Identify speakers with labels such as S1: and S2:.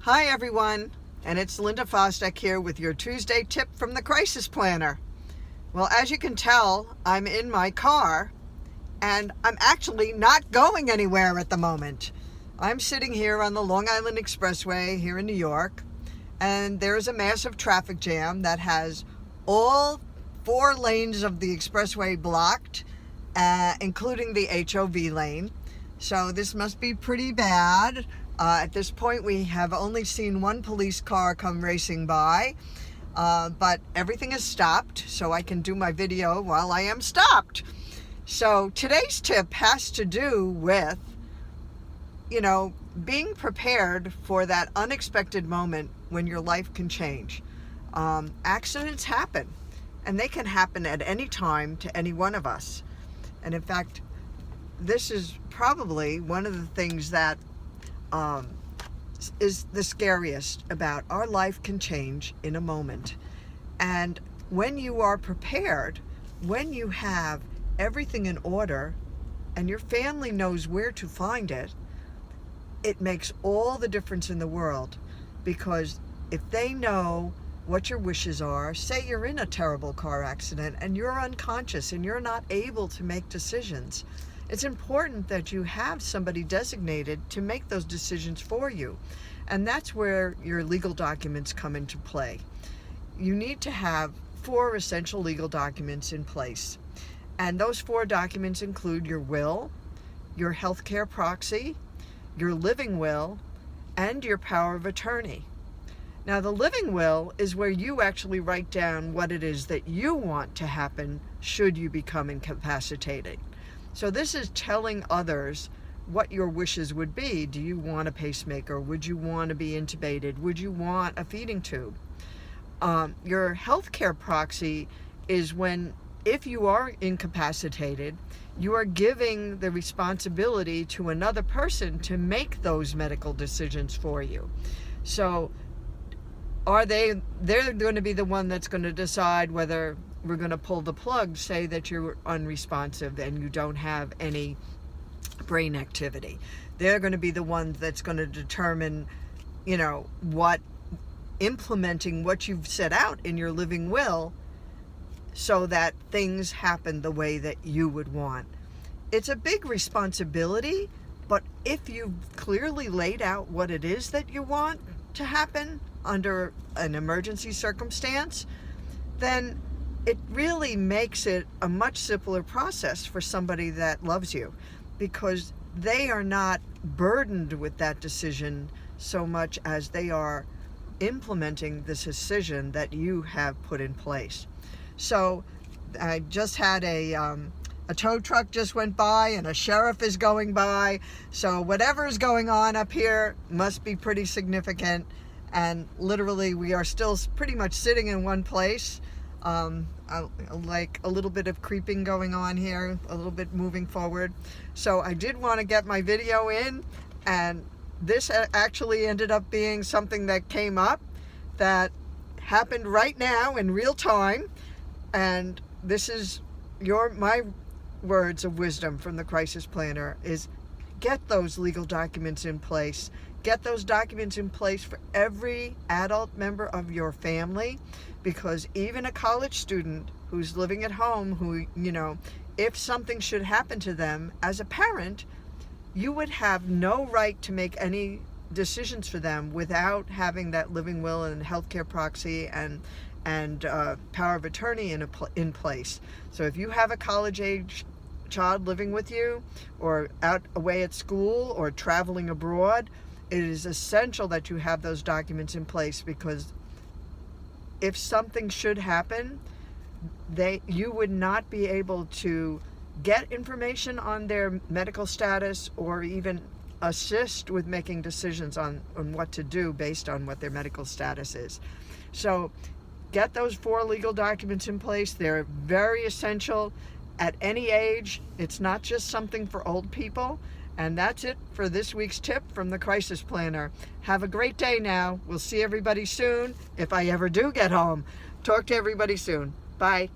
S1: Hi everyone, and it's Linda Fostek here with your Tuesday tip from the Crisis Planner. Well, as you can tell, I'm in my car and I'm actually not going anywhere at the moment. I'm sitting here on the Long Island Expressway here in New York, and there's a massive traffic jam that has all 4 lanes of the expressway blocked, including the HOV lane. So this must be pretty bad. At this point, we have only seen one police car come racing by, but everything is stopped, so I can do my video while I am stopped. So today's tip has to do with, being prepared for that unexpected moment when your life can change. Accidents happen, and they can happen at any time to any one of us. And in fact, this is probably one of the things that is the scariest about our life can change in a moment. And when you are prepared, when you have everything in order and your family knows where to find it, it makes all the difference in the world. Because if they know what your wishes are, say you're in a terrible car accident and you're unconscious and you're not able to make decisions, it's important that you have somebody designated to make those decisions for you. And that's where your legal documents come into play. You need to have 4 essential legal documents in place. And those 4 documents include your will, your healthcare proxy, your living will, and your power of attorney. Now, the living will is where you actually write down what it is that you want to happen should you become incapacitated. So this is telling others what your wishes would be. Do you want a pacemaker? Would you want to be intubated? Would you want a feeding tube? Your healthcare proxy is when, if you are incapacitated, you are giving the responsibility to another person to make those medical decisions for you. So they're going to be the one that's going to decide whether we're going to pull the plug, say that you're unresponsive and you don't have any brain activity. They're going to be the one that's going to determine, implementing what you've set out in your living will so that things happen the way that you would want. It's a big responsibility, but if you've clearly laid out what it is that you want to happen under an emergency circumstance, then it really makes it a much simpler process for somebody that loves you, because they are not burdened with that decision so much as they are implementing this decision that you have put in place. So I just had a tow truck just went by and a sheriff is going by. So whatever is going on up here must be pretty significant. And literally we are still pretty much sitting in one place. Like a little bit of creeping going on here, a little bit moving forward. So I did want to get my video in, and this actually ended up being something that came up that happened right now in real time. And this is my words of wisdom from the Crisis Planner is get those legal documents in place. Get those documents in place for every adult member of your family, because even a college student who's living at home, who, if something should happen to them as a parent, you would have no right to make any decisions for them without having that living will and healthcare proxy and power of attorney in place. So if you have a college age child living with you, or out away at school, or traveling abroad, it is essential that you have those documents in place, because if something should happen, you would not be able to get information on their medical status or even assist with making decisions on what to do based on what their medical status is. So get those 4 legal documents in place. They're very essential at any age. It's not just something for old people. And that's it for this week's tip from the Crisis Planner. Have a great day now. We'll see everybody soon, if I ever do get home. Talk to everybody soon. Bye.